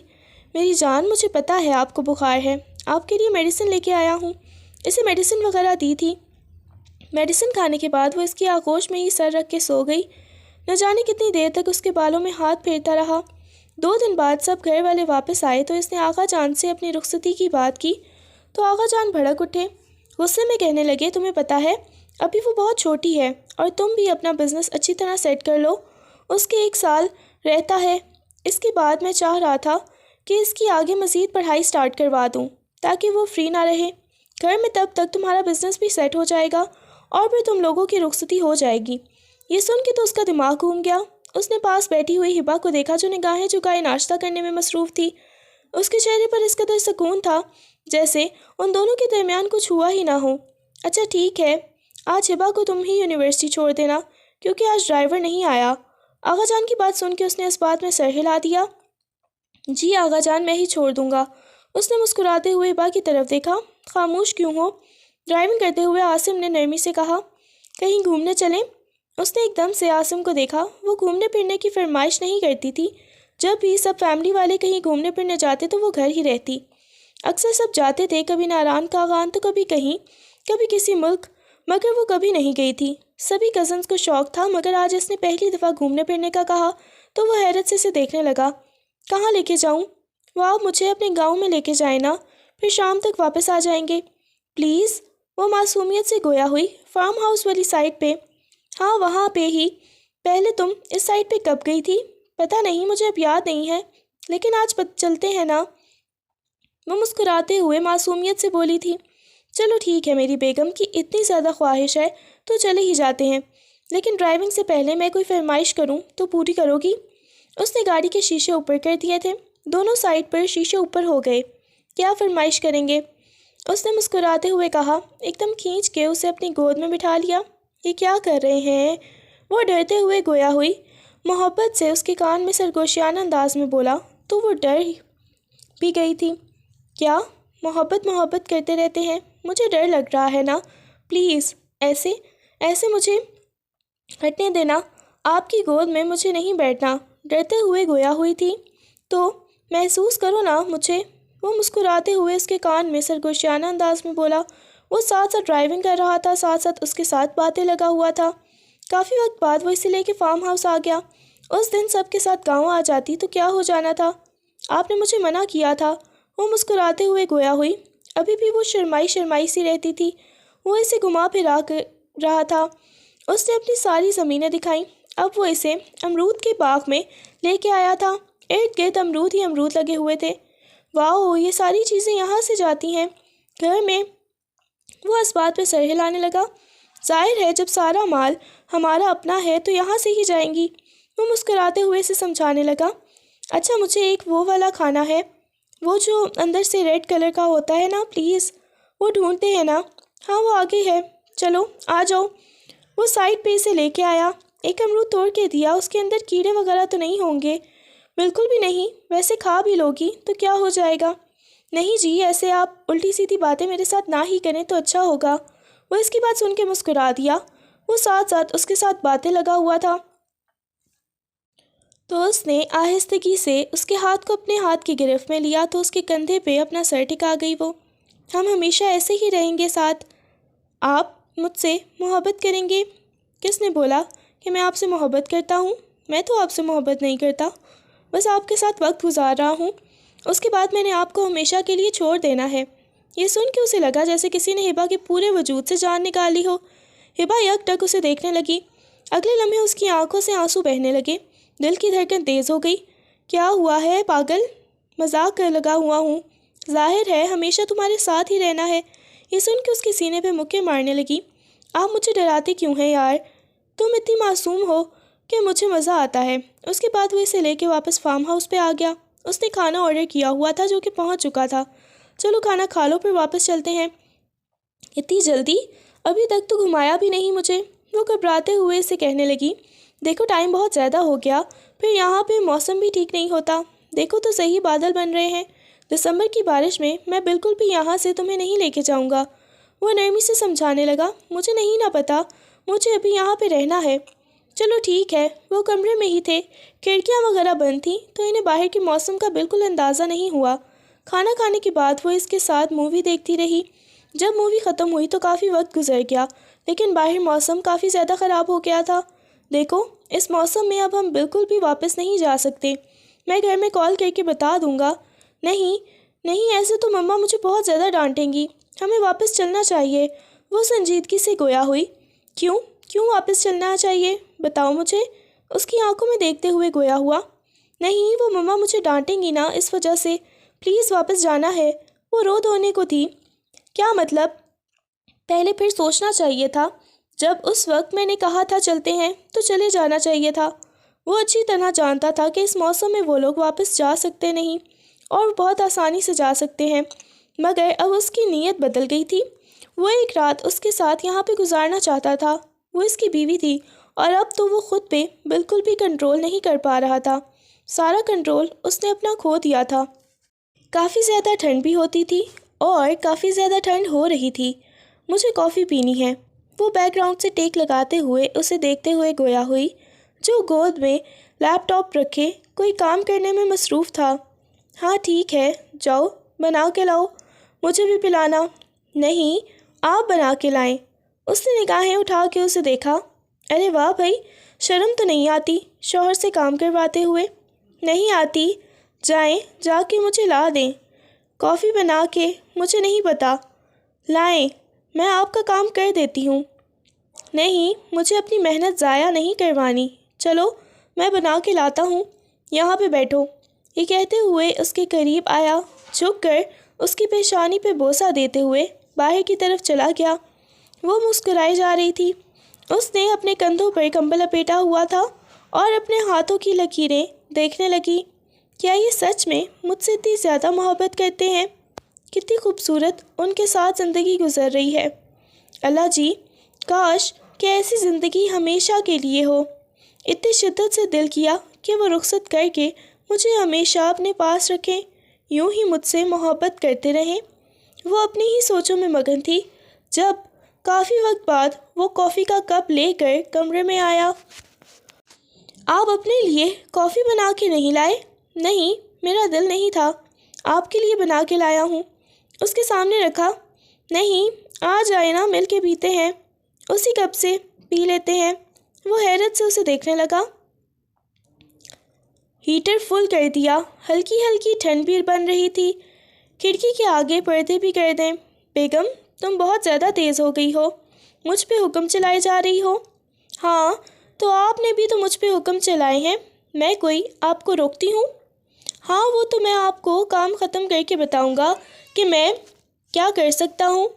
میری جان، مجھے پتہ ہے آپ کو بخار ہے، آپ کے لیے میڈیسن لے کے آیا ہوں۔ اسے میڈیسن وغیرہ دی تھی۔ میڈیسن کھانے کے بعد وہ اس کی آغوش میں ہی سر رکھ کے سو گئی۔ نہ جانے کتنی دیر تک اس کے بالوں میں ہاتھ پھیرتا رہا۔ 2 دن بعد سب گھر والے واپس آئے تو اس نے آغا جان سے اپنی رخصتی کی بات کی تو آغا جان بھڑک اٹھے، غصے میں کہنے لگے، تمہیں پتہ ہے ابھی وہ بہت چھوٹی ہے اور تم بھی اپنا بزنس اچھی طرح سیٹ کر لو، اس کے 1 سال رہتا ہے۔ اس کے بعد میں چاہ رہا تھا کہ اس کی آگے مزید پڑھائی سٹارٹ کروا دوں تاکہ وہ فری نہ رہے گھر میں، تب تک تمہارا بزنس بھی سیٹ ہو جائے گا اور پھر تم لوگوں کی رخصتی ہو جائے گی۔ یہ سن کے تو اس کا دماغ گھوم گیا۔ اس نے پاس بیٹھی ہوئی ہبا کو دیکھا جو نگاہیں جھکائے ناشتہ کرنے میں مصروف تھی۔ اس کے چہرے پر اس قدر سکون تھا جیسے ان دونوں کے درمیان کچھ ہوا ہی نہ ہو۔ اچھا ٹھیک ہے، آج ہبا کو تم ہی یونیورسٹی چھوڑ دینا کیونکہ آج ڈرائیور نہیں آیا۔ آغا جان کی بات سن کے اس نے اس بات میں سر ہلا دیا۔ جی آغا جان، میں ہی چھوڑ دوں گا۔ اس نے مسکراتے ہوئے ہبا کی طرف دیکھا۔ خاموش کیوں ہو؟ ڈرائیونگ کرتے ہوئے عاصم نے نرمی سے کہا۔ کہیں گھومنے چلیں؟ اس نے ایک دم سے عاصم کو دیکھا۔ وہ گھومنے پھرنے کی فرمائش نہیں کرتی تھی۔ جب بھی سب فیملی والے کہیں گھومنے پھرنے جاتے تو وہ گھر ہی رہتی۔ اکثر سب جاتے تھے، کبھی ناران کاغان تو کبھی کہیں، کبھی کسی ملک، مگر وہ کبھی نہیں گئی تھی۔ سبھی کزنس کو شوق تھا مگر آج اس نے پہلی دفعہ گھومنے پھرنے کا کہا تو وہ حیرت سے اسے دیکھنے لگا۔ کہاں لے کے جاؤں؟ وہ آپ مجھے اپنے گاؤں میں لے کے جائیں نا، پھر شام تک واپس آ جائیں گے۔ پلیز، وہ معصومیت سے گویا ہوئی۔ فارم ہاؤس والی سائٹ پہ؟ ہاں وہاں پہ ہی۔ پہلے تم اس سائٹ پہ کب گئی تھی؟ پتہ نہیں، مجھے اب یاد نہیں ہے، لیکن آج چلتے ہیں نا؟ وہ مسکراتے ہوئے معصومیت سے بولی تھی۔ چلو ٹھیک ہے، میری بیگم کی اتنی زیادہ خواہش ہے تو چلے ہی جاتے ہیں، لیکن ڈرائیونگ سے پہلے میں کوئی فرمائش کروں تو پوری کرو گی؟ اس نے گاڑی کے شیشے اوپر کر دیے تھے۔ دونوں سائڈ پر شیشے اوپر ہو گئے۔ کیا فرمائش کریں گے؟ اس نے مسکراتے ہوئے کہا، ایک دم کھینچ کے اسے اپنی گود میں بٹھا لیا۔ یہ کیا کر رہے ہیں؟ وہ ڈرتے ہوئے گویا ہوئی۔ محبت سے اس کے کان میں سرگوشیانہ انداز میں بولا تو وہ ڈر بھی گئی تھی۔ کیا محبت محبت کرتے رہتے ہیں؟ مجھے ڈر لگ رہا ہے نا، پلیز ایسے مجھے ہٹنے دینا، آپ کی گود میں مجھے نہیں بیٹھنا، ڈرتے ہوئے گویا ہوئی تھی۔ تو محسوس کرو نا مجھے۔ وہ مسکراتے ہوئے اس کے کان میں سرگوشیانہ انداز میں بولا۔ وہ ساتھ ساتھ ڈرائیونگ کر رہا تھا، ساتھ ساتھ اس کے ساتھ باتیں لگا ہوا تھا۔ کافی وقت بعد وہ اسے لے کے فارم ہاؤس آ گیا۔ اس دن سب کے ساتھ گاؤں آ جاتی تو کیا ہو جانا تھا؟ آپ نے مجھے منع کیا تھا۔ وہ مسکراتے ہوئے گویا ہوئی۔ ابھی بھی وہ شرمائی سی رہتی تھی۔ وہ اسے گھما پھرا رہا تھا۔ اس نے اپنی ساری زمینیں دکھائیں۔ اب وہ اسے امرود کے باغ میں لے کے آیا تھا۔ ارد گرد امرود ہی امرود لگے ہوئے تھے۔ واؤ، یہ ساری چیزیں یہاں سے جاتی ہیں گھر میں؟ وہ اس بات پہ سر ہلانے لگا۔ ظاہر ہے جب سارا مال ہمارا اپنا ہے تو یہاں سے ہی جائیں گی۔ وہ مسکراتے ہوئے اسے سمجھانے لگا۔ اچھا مجھے ایک وہ والا کھانا ہے، وہ جو اندر سے ریڈ کلر کا ہوتا ہے نا، پلیز۔ وہ ڈھونڈتے ہیں نا؟ ہاں وہ آگے ہے، چلو آ جاؤ۔ وہ سائڈ پہ اسے لے کے آیا۔ ایک امرود توڑ کے دیا۔ اس کے اندر کیڑے وغیرہ تو نہیں ہوں گے؟ بالکل بھی نہیں، ویسے کھا بھی لوگی تو کیا ہو جائے گا؟ نہیں جی، ایسے آپ الٹی سیدھی باتیں میرے ساتھ نہ ہی کریں تو اچھا ہوگا۔ وہ اس کی بات سن کے مسکرا دیا۔ وہ ساتھ ساتھ اس کے ساتھ باتیں لگا ہوا تھا۔ تو اس نے آہستگی سے اس کے ہاتھ کو اپنے ہاتھ کی گرفت میں لیا تو اس کے کندھے پہ اپنا سر ٹکا گئی وہ۔ ہم ہمیشہ ایسے ہی رہیں گے ساتھ؟ آپ مجھ سے محبت کریں گے؟ کس نے بولا کہ میں آپ سے محبت کرتا ہوں؟ میں تو آپ سے محبت نہیں کرتا، بس آپ کے ساتھ وقت گزار رہا ہوں۔ اس کے بعد میں نے آپ کو ہمیشہ کے لیے چھوڑ دینا ہے۔ یہ سن کے اسے لگا جیسے کسی نے ہبا کے پورے وجود سے جان نکال لی ہو۔ ہبا یک ٹک اسے دیکھنے لگی۔ اگلے لمحے اس کی آنکھوں سے آنسو بہنے لگے۔ دل کی دھڑکن تیز ہو گئی۔ کیا ہوا ہے پاگل؟ مذاق کر لگا ہوا ہوں، ظاہر ہے ہمیشہ تمہارے ساتھ ہی رہنا ہے۔ یہ سن کے اس کے سینے پہ مکے مارنے لگی۔ آپ مجھے ڈراتے کیوں ہیں یار؟ تم اتنی معصوم ہو کہ مجھے مزہ آتا ہے۔ اس کے بعد وہ اسے لے کے واپس فارم ہاؤس پہ آ گیا۔ اس نے کھانا آرڈر کیا ہوا تھا جو کہ پہنچ چکا تھا۔ چلو کھانا کھا لو پھر واپس چلتے ہیں۔ اتنی جلدی؟ ابھی تک تو گھمایا بھی نہیں مجھے، وہ گھبراتے ہوئے اسے کہنے لگی۔ دیکھو ٹائم بہت زیادہ ہو گیا، پھر یہاں پہ موسم بھی ٹھیک نہیں ہوتا، دیکھو تو صحیح بادل بن رہے ہیں، دسمبر کی بارش میں میں بالکل بھی یہاں سے تمہیں نہیں لے کے جاؤں گا۔ وہ نرمی سے سمجھانے لگا، مجھے نہیں نہ پتا، مجھے ابھی یہاں پہ رہنا ہے۔ چلو ٹھیک ہے۔ وہ کمرے میں ہی تھے، کھڑکیاں وغیرہ بند تھیں تو انہیں باہر کے موسم کا بالکل اندازہ نہیں ہوا۔ کھانا کھانے کے بعد وہ اس کے ساتھ مووی دیکھتی رہی۔ جب مووی ختم ہوئی تو کافی وقت گزر گیا، لیکن باہر موسم کافی زیادہ خراب ہو گیا تھا۔ دیکھو اس موسم میں اب ہم بالکل بھی واپس نہیں جا سکتے، میں گھر میں کال کر کے بتا دوں گا۔ نہیں ایسے تو مما مجھے بہت زیادہ ڈانٹیں گی، ہمیں واپس چلنا چاہیے۔ وہ سنجیدگی سے گویا ہوئی۔ کیوں واپس چلنا چاہیے؟ بتاؤ مجھے۔ اس کی آنکھوں میں دیکھتے ہوئے گویا ہوا۔ نہیں، وہ مما مجھے ڈانٹیں گی نا، اس وجہ سے پلیز واپس جانا ہے۔ وہ رو دھونے کو تھی۔ کیا مطلب؟ پہلے پھر سوچنا چاہیے تھا، جب اس وقت میں نے کہا تھا چلتے ہیں تو چلے جانا چاہیے تھا۔ وہ اچھی طرح جانتا تھا کہ اس موسم میں وہ لوگ واپس جا سکتے نہیں اور بہت آسانی سے جا سکتے ہیں، مگر اب اس کی نیت بدل گئی تھی۔ وہ ایک رات اس کے ساتھ یہاں پہ گزارنا چاہتا تھا، وہ اس کی بیوی تھی، اور اب تو وہ خود پہ بالکل بھی کنٹرول نہیں کر پا رہا تھا۔ سارا کنٹرول اس نے اپنا کھو دیا تھا۔ کافی زیادہ ٹھنڈ بھی ہوتی تھی اور کافی زیادہ ٹھنڈ ہو رہی تھی۔ مجھے کافی پینی ہے۔ وہ بیک گراؤنڈ سے ٹیک لگاتے ہوئے اسے دیکھتے ہوئے گویا ہوئی، جو گود میں لیپ ٹاپ رکھے کوئی کام کرنے میں مصروف تھا۔ ہاں ٹھیک ہے، جاؤ بنا کے لاؤ، مجھے بھی پلانا۔ نہیں، آپ بنا کے لائیں۔ اس نے نگاہیں اٹھا کے اسے دیکھا۔ ارے واہ بھائی، شرم تو نہیں آتی شوہر سے کام کرواتے ہوئے؟ نہیں آتی، جائیں جا کے مجھے لا دیں۔ کافی بنا کے؟ مجھے نہیں پتا۔ لائیں۔ میں آپ کا کام کر دیتی ہوں۔ نہیں، مجھے اپنی محنت ضائع نہیں کروانی، چلو میں بنا کے لاتا ہوں، یہاں پہ بیٹھو۔ یہ کہتے ہوئے اس کے قریب آیا، جھک کر اس کی پیشانی پہ بوسہ دیتے ہوئے باہر کی طرف چلا گیا۔ وہ مسکرائی جا رہی تھی۔ اس نے اپنے کندھوں پر کمبل لپیٹا ہوا تھا اور اپنے ہاتھوں کی لکیریں دیکھنے لگی۔ کیا یہ سچ میں مجھ سے اتنی زیادہ محبت کرتے ہیں؟ کتنی خوبصورت ان کے ساتھ زندگی گزر رہی ہے۔ اللہ جی، کاش کہ ایسی زندگی ہمیشہ کے لیے ہو۔ اتنی شدت سے دل کیا کہ وہ رخصت کر کے مجھے ہمیشہ اپنے پاس رکھیں، یوں ہی مجھ سے محبت کرتے رہیں۔ وہ اپنی ہی سوچوں میں مگن تھی جب کافی وقت بعد وہ کافی کا کپ لے کر کمرے میں آیا۔ آپ اپنے لیے کافی بنا کے نہیں لائے؟ نہیں، میرا دل نہیں تھا، آپ کے لیے بنا کے لایا ہوں۔ اس کے سامنے رکھا۔ نہیں، آ جائے نا، مل کے پیتے ہیں، اسی کپ سے پی لیتے ہیں۔ وہ حیرت سے اسے دیکھنے لگا۔ ہیٹر فل کر دیا، ہلکی ہلکی ٹھنڈ بھی بن رہی تھی۔ کھڑکی کے آگے پردے بھی کر دیں۔ بیگم، تم بہت زیادہ تیز ہو گئی ہو، مجھ پہ حکم چلائے جا رہی ہو۔ ہاں، تو آپ نے بھی تو مجھ پہ حکم چلائے ہیں، میں کوئی آپ کو روکتی ہوں؟ ہاں، وہ تو میں آپ کو کام ختم کر کے بتاؤں گا کہ میں کیا کر سکتا ہوں۔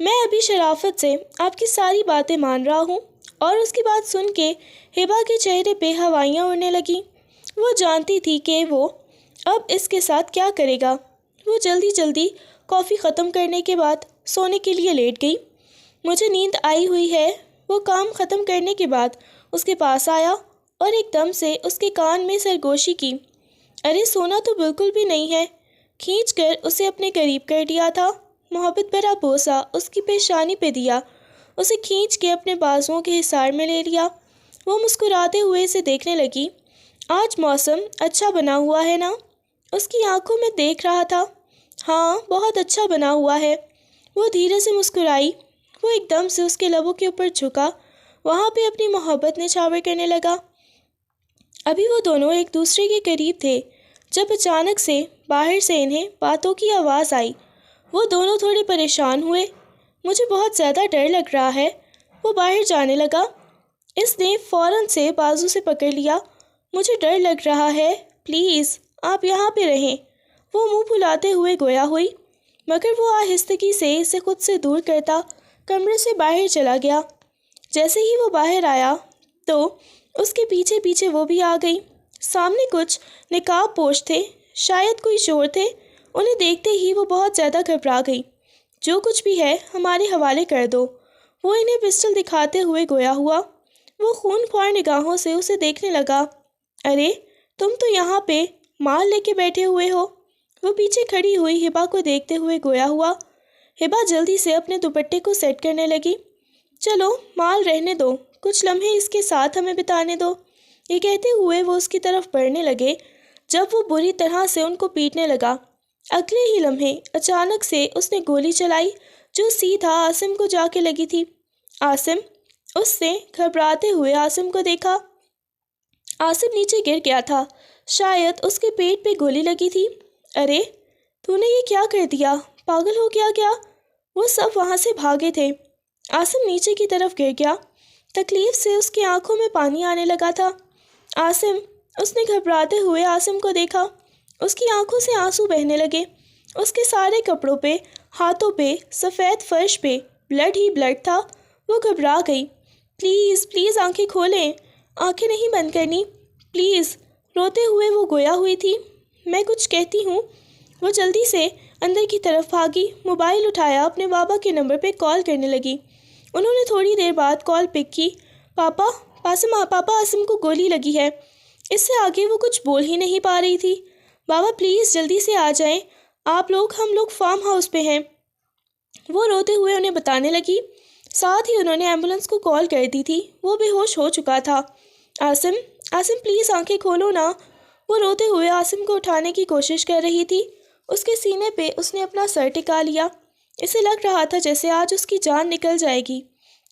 میں ابھی شرافت سے آپ کی ساری باتیں مان رہا ہوں۔ اور اس کی بات سن کے ہبا کے چہرے پہ ہوائیاں اڑنے لگیں۔ وہ جانتی تھی کہ وہ اب اس کے ساتھ کیا کرے گا۔ وہ جلدی جلدی کافی ختم کرنے کے بعد سونے کے لیے لیٹ گئی۔ مجھے نیند آئی ہوئی ہے۔ وہ کام ختم کرنے کے بعد اس کے پاس آیا اور ایک دم سے اس کے کان میں سرگوشی کی۔ ارے سونا تو بالکل بھی نہیں ہے۔ کھینچ کر اسے اپنے قریب کر دیا تھا، محبت بھرا بوسہ اس کی پیشانی پہ دیا، اسے کھینچ کے اپنے بازوؤں کے حصار میں لے لیا۔ وہ مسکراتے ہوئے اسے دیکھنے لگی۔ آج موسم اچھا بنا ہوا ہے نا؟ اس کی آنکھوں میں دیکھ رہا تھا۔ ہاں، بہت اچھا بنا ہوا ہے۔ وہ دھیرے سے مسکرائی۔ وہ ایک دم سے اس کے لبوں کے اوپر جھکا، وہاں پہ اپنی محبت نچھاور کرنے لگا۔ ابھی وہ دونوں ایک دوسرے کے قریب تھے جب اچانک سے باہر سے انہیں باتوں کی آواز آئی۔ وہ دونوں تھوڑے پریشان ہوئے۔ مجھے بہت زیادہ ڈر لگ رہا ہے۔ وہ باہر جانے لگا۔ اس نے فوراً سے بازو سے پکڑ لیا۔ مجھے ڈر لگ رہا ہے، پلیز آپ یہاں پہ رہیں۔ وہ منہ پھلاتے ہوئے گویا ہوئی، مگر وہ آہستگی سے اسے خود سے دور کرتا کمرے سے باہر چلا گیا۔ جیسے ہی وہ باہر آیا تو اس کے پیچھے پیچھے وہ بھی آ گئی۔ سامنے کچھ نقاب پوش تھے، شاید کوئی چور تھے۔ انہیں دیکھتے ہی وہ بہت زیادہ گھبرا گئی۔ جو کچھ بھی ہے ہمارے حوالے کر دو۔ وہ انہیں پسٹل دکھاتے ہوئے گویا ہوا۔ وہ خون خوار نگاہوں سے اسے دیکھنے لگا۔ ارے تم تو یہاں پہ مال لے کے بیٹھے ہوئے ہو۔ وہ پیچھے کھڑی ہوئی ہبا کو دیکھتے ہوئے گویا ہوا۔ ہبا جلدی سے اپنے دوپٹے کو سیٹ کرنے لگی۔ چلو مال رہنے دو، کچھ لمحے اس کے ساتھ ہمیں بتانے دو۔ یہ کہتے ہوئے وہ اس کی طرف بڑھنے لگے جب وہ بری طرح سے ان کو پیٹنے لگا۔ اگلے ہی لمحے اچانک سے اس نے گولی چلائی جو سیدھا عاصم کو جا کے لگی تھی۔ عاصم، اس نے گھبراتے ہوئے عاصم کو دیکھا۔ عاصم نیچے گر گیا تھا، شاید اس کے پیٹ پہ گولی لگی تھی۔ ارے تو نے یہ کیا کر دیا؟ پاگل ہو گیا کیا؟ وہ سب وہاں سے بھاگے تھے۔ عاصم نیچے کی طرف گر گیا۔ تکلیف سے اس کی آنکھوں میں پانی آنے لگا تھا۔ عاصم، اس نے گھبراتے ہوئے عاصم کو دیکھا۔ اس کی آنکھوں سے آنسو بہنے لگے۔ اس کے سارے کپڑوں پہ، ہاتھوں پہ، سفید فرش پہ بلڈ ہی بلڈ تھا۔ وہ گھبرا گئی۔ پلیز پلیز آنکھیں کھولیں، آنکھیں نہیں بند کرنی، پلیز۔ روتے ہوئے وہ گویا ہوئی تھی۔ میں کچھ کہتی ہوں۔ وہ جلدی سے اندر کی طرف بھاگی، موبائل اٹھایا، اپنے بابا کے نمبر پہ کال کرنے لگی۔ انہوں نے تھوڑی دیر بعد کال پک کی۔ پاپا عاصم کو گولی لگی ہے۔ اس سے آگے وہ کچھ بول ہی نہیں پا رہی تھی۔ بابا پلیز جلدی سے آ جائیں، ہم لوگ فارم ہاؤس پہ ہیں۔ وہ روتے ہوئے انہیں بتانے لگی۔ ساتھ ہی انہوں نے ایمبولینس کو کال کر دی تھی۔ وہ بے ہوش ہو چکا تھا۔ عاصم پلیز آنکھیں کھولو نا۔ وہ روتے ہوئے عاصم کو اٹھانے کی کوشش کر رہی تھی۔ اس کے سینے پہ اس نے اپنا سر ٹکا لیا۔ اسے لگ رہا تھا جیسے آج اس کی جان نکل جائے گی۔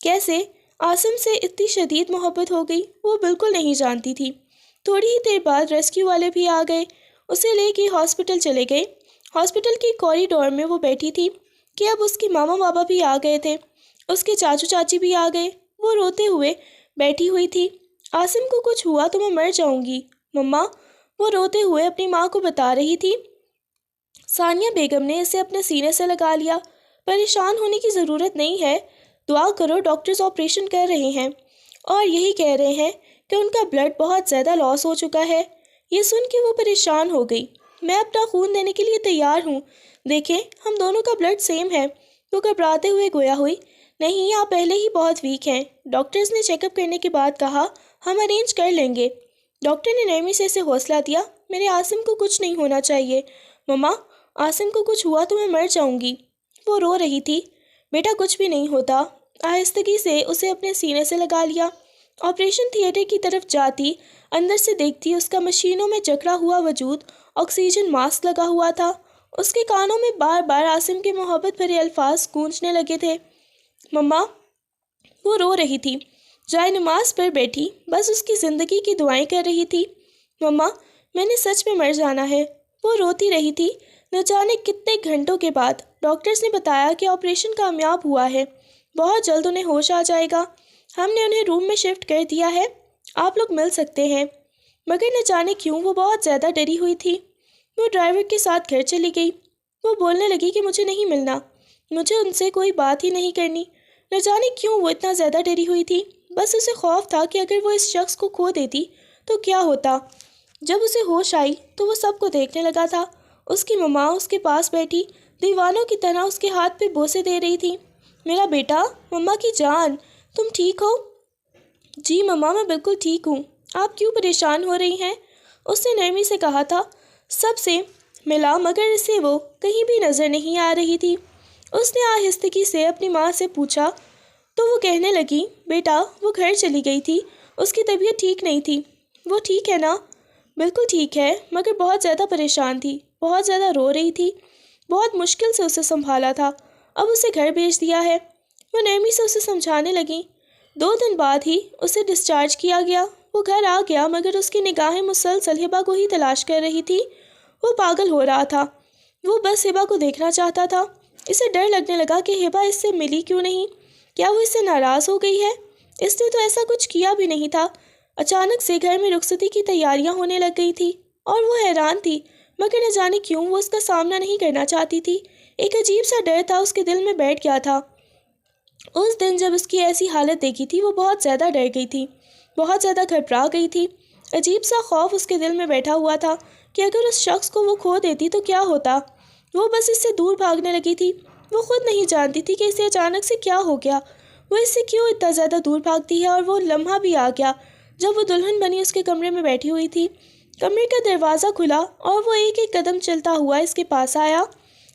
کیسے عاصم سے اتنی شدید محبت ہو گئی وہ بالکل نہیں جانتی تھی۔ تھوڑی ہی دیر بعد ریسکیو والے بھی آ گئے، اسے لے کے ہاسپٹل چلے گئے۔ ہاسپٹل کے کوریڈور میں وہ بیٹھی تھی۔ کہ اب اس کے ماما بابا بھی آ گئے تھے، اس کے چاچو چاچی بھی آ گئے۔ وہ روتے ہوئے بیٹھی ہوئی تھی۔ عاصم کو کچھ ہوا تو میں مر جاؤں گی مما، وہ روتے ہوئے اپنی ماں کو بتا رہی تھی۔ ثانیہ بیگم نے اسے اپنے سینے سے لگا لیا۔ پریشان ہونے کی ضرورت نہیں ہے، دعا کرو، ڈاکٹرز آپریشن کر رہے ہیں اور یہی کہہ رہے ہیں کہ ان کا بلڈ بہت زیادہ لاس ہو چکا ہے۔ یہ سن کے وہ پریشان ہو گئی۔ میں اپنا خون دینے کے لیے تیار ہوں، دیکھیں ہم دونوں کا بلڈ سیم ہے۔ وہ گھبراتے ہوئے گویا ہوئی، نہیں آپ پہلے ہی بہت ویک ہیں، ڈاکٹرز نے چیک اپ کرنے کے بعد کہا ہم ارینج کر لیں گے۔ ڈاکٹر نے نرمی سے اسے حوصلہ دیا، میرے عاصم کو کچھ نہیں ہونا چاہیے مما، عاصم کو کچھ ہوا تو میں مر جاؤں گی۔ وہ رو رہی تھی۔ بیٹا کچھ بھی نہیں ہوتا، آہستگی سے اسے اپنے سینے سے لگا لیا۔ آپریشن تھیٹر کی طرف جاتی، اندر سے دیکھتی اس کا مشینوں میں جکڑا ہوا وجود، آکسیجن ماسک لگا ہوا تھا۔ اس کے کانوں میں بار بار عاصم کے محبت بھرے الفاظ گونجنے لگے تھے۔ مما، وہ رو رہی تھی، جائے نماز پر بیٹھی، بس اس کی زندگی کی دعائیں کر رہی تھی۔ مما، میں نے سچ میں مر جانا ہے۔ وہ روتی رہی تھی۔ نہ جانے کتنے گھنٹوں کے بعد ڈاکٹرز نے بتایا کہ آپریشن کامیاب ہوا ہے، بہت جلد انہیں ہوش آ جائے گا۔ ہم نے انہیں روم میں شفٹ کر دیا ہے، آپ لوگ مل سکتے ہیں۔ مگر نہ جانے کیوں وہ بہت زیادہ ڈری ہوئی تھی۔ وہ ڈرائیور کے ساتھ گھر چلی گئی۔ وہ بولنے لگی کہ مجھے نہیں ملنا، مجھے ان سے کوئی بات ہی نہیں کرنی۔ نہ جانے کیوں وہ اتنا زیادہ ڈری ہوئی تھی، بس اسے خوف تھا کہ اگر وہ اس شخص کو کھو دیتی تو کیا ہوتا۔ جب اسے ہوش آئی تو وہ سب کو دیکھنے لگا تھا۔ اس کی ماں اس کے پاس بیٹھی دیوانوں کی طرح اس کے ہاتھ پہ بوسے دے رہی تھی۔ میرا بیٹا، مما کی جان، تم ٹھیک ہو؟ جی مما، میں بالکل ٹھیک ہوں، آپ کیوں پریشان ہو رہی ہیں؟ اس نے نرمی سے کہا تھا۔ سب سے ملا مگر اسے وہ کہیں بھی نظر نہیں آ رہی تھی۔ اس نے آہستگی سے اپنی ماں سے پوچھا تو وہ کہنے لگی، بیٹا وہ گھر چلی گئی تھی، اس کی طبیعت ٹھیک نہیں تھی۔ وہ ٹھیک ہے نا؟ بالکل ٹھیک ہے، مگر بہت زیادہ پریشان تھی، بہت زیادہ رو رہی تھی، بہت مشکل سے اسے سنبھالا تھا، اب اسے گھر بھیج دیا ہے۔ وہ نرمی سے اسے سمجھانے لگی۔ 2 دن بعد ہی اسے ڈسچارج کیا گیا۔ وہ گھر آ گیا مگر اس کی نگاہیں مسلسل ہبا کو ہی تلاش کر رہی تھی۔ وہ پاگل ہو رہا تھا، وہ بس ہبا کو دیکھنا چاہتا تھا۔ اسے ڈر لگنے لگا کہ ہبا اس سے ملی کیوں نہیں، کیا وہ اس سے ناراض ہو گئی ہے؟ اس نے تو ایسا کچھ کیا بھی نہیں تھا۔ اچانک سے گھر میں رخصتی کی تیاریاں ہونے لگ گئی تھی اور وہ حیران تھی، مگر نہ جانے کیوں وہ اس کا سامنا نہیں کرنا چاہتی تھی۔ ایک عجیب سا ڈر تھا اس کے دل میں بیٹھ گیا تھا۔ اس دن جب اس کی ایسی حالت دیکھی تھی وہ بہت زیادہ ڈر گئی تھی، بہت زیادہ گھبرا گئی تھی۔ عجیب سا خوف اس کے دل میں بیٹھا ہوا تھا کہ اگر اس شخص کو وہ کھو دیتی تو کیا ہوتا۔ وہ بس اس سے دور بھاگنے لگی تھی۔ وہ خود نہیں جانتی تھی کہ اسے اچانک سے کیا ہو گیا، وہ اس سے کیوں اتنا زیادہ دور بھاگتی ہے۔ اور وہ لمحہ بھی آ گیا جب وہ دلہن بنی اس کے کمرے میں بیٹھی ہوئی تھی۔ کمرے کا دروازہ کھلا اور وہ ایک ایک قدم چلتا ہوا اس کے پاس آیا۔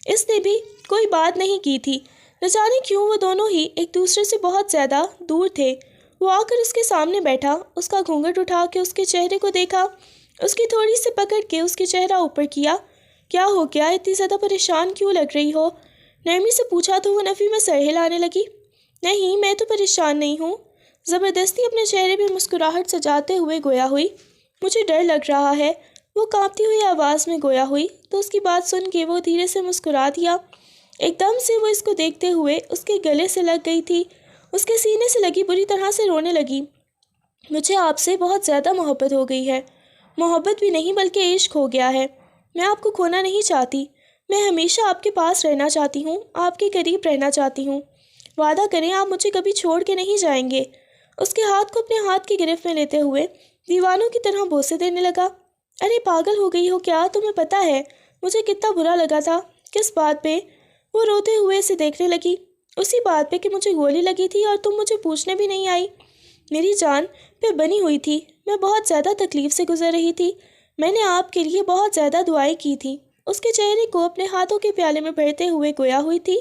اس نے بھی کوئی بات نہیں کی تھی، نہ جانے کیوں وہ دونوں ہی ایک دوسرے سے بہت زیادہ دور تھے۔ وہ آ کر اس کے سامنے بیٹھا، اس کا گھونگھٹ اٹھا کے اس کے چہرے کو دیکھا، اس کی تھوڑی سی پکڑ کے اس کے چہرہ اوپر کیا۔ کیا ہو گیا، اتنی زیادہ پریشان کیوں لگ رہی ہو؟ نرمی سے پوچھا تو وہ نفی میں سر ہلانے لگی۔ نہیں، میں تو پریشان نہیں ہوں، زبردستی اپنے چہرے پہ مسکراہٹ سجاتے ہوئے گویا ہوئی۔ مجھے ڈر لگ رہا ہے، وہ کانپتی ہوئی آواز میں گویا ہوئی تو اس کی بات سن کے وہ دھیرے سے مسکرا دیا۔ ایک دم سے وہ اس کو دیکھتے ہوئے اس کے گلے سے لگ گئی تھی، اس کے سینے سے لگی، بری طرح سے رونے لگی۔ مجھے آپ سے بہت زیادہ محبت ہو گئی ہے، محبت بھی نہیں بلکہ عشق ہو گیا ہے۔ میں آپ کو کھونا نہیں چاہتی، میں ہمیشہ آپ کے پاس رہنا چاہتی ہوں، آپ کے قریب رہنا چاہتی ہوں۔ وعدہ کریں آپ مجھے کبھی چھوڑ کے نہیں جائیں گے۔ اس کے ہاتھ کو اپنے ہاتھ کی گرفت میں لیتے ہوئے دیوانوں کی طرح بوسے دینے لگا۔ ارے پاگل ہو گئی ہو کیا؟ تمہیں پتہ ہے مجھے کتنا برا لگا تھا؟ کس بات پہ؟ وہ روتے ہوئے اسے دیکھنے لگی۔ اسی بات پہ کہ مجھے گولی لگی تھی اور تم مجھے پوچھنے بھی نہیں آئی۔ میری جان پہ بنی ہوئی تھی، میں بہت زیادہ تکلیف سے گزر رہی تھی، میں نے آپ کے لیے بہت زیادہ دعائیں کی تھی۔ اس کے چہرے کو اپنے ہاتھوں کے پیالے میں بھرتے ہوئے گویا ہوئی تھی۔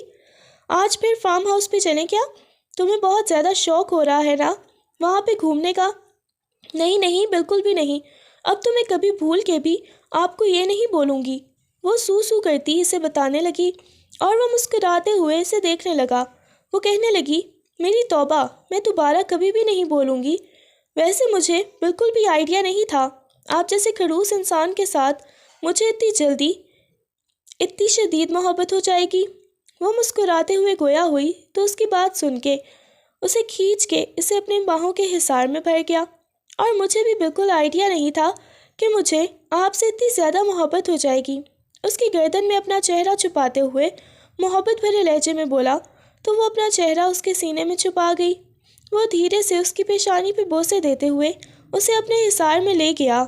آج پھر فارم ہاؤس پہ چلیں کیا؟ تمہیں بہت زیادہ شوق ہو رہا ہے نا وہاں پہ گھومنے کا؟ نہیں نہیں، بالکل بھی نہیں، اب تو میں کبھی بھول کے بھی آپ کو یہ نہیں بولوں گی، وہ سو سو کرتی اسے بتانے لگی اور وہ مسکراتے ہوئے اسے دیکھنے لگا۔ وہ کہنے لگی، میری توبہ، میں دوبارہ کبھی بھی نہیں بولوں گی۔ ویسے مجھے بالکل بھی آئیڈیا نہیں تھا آپ جیسے خڑوس انسان کے ساتھ مجھے اتنی جلدی اتنی شدید محبت ہو جائے گی۔ وہ مسکراتے ہوئے گویا ہوئی تو اس کی بات سن کے اسے کھینچ کے اسے اپنے باہوں کے حصار میں بھر گیا، اور مجھے بھی بالکل آئیڈیا نہیں تھا کہ مجھے آپ سے اتنی زیادہ محبت ہو جائے گی۔ اس کی گردن میں اپنا چہرہ چھپاتے ہوئے محبت بھرے لہجے میں بولا تو وہ اپنا چہرہ اس کے سینے میں چھپا گئی۔ وہ دھیرے سے اس کی پیشانی پہ بوسے دیتے ہوئے اسے اپنے حصار میں لے گیا۔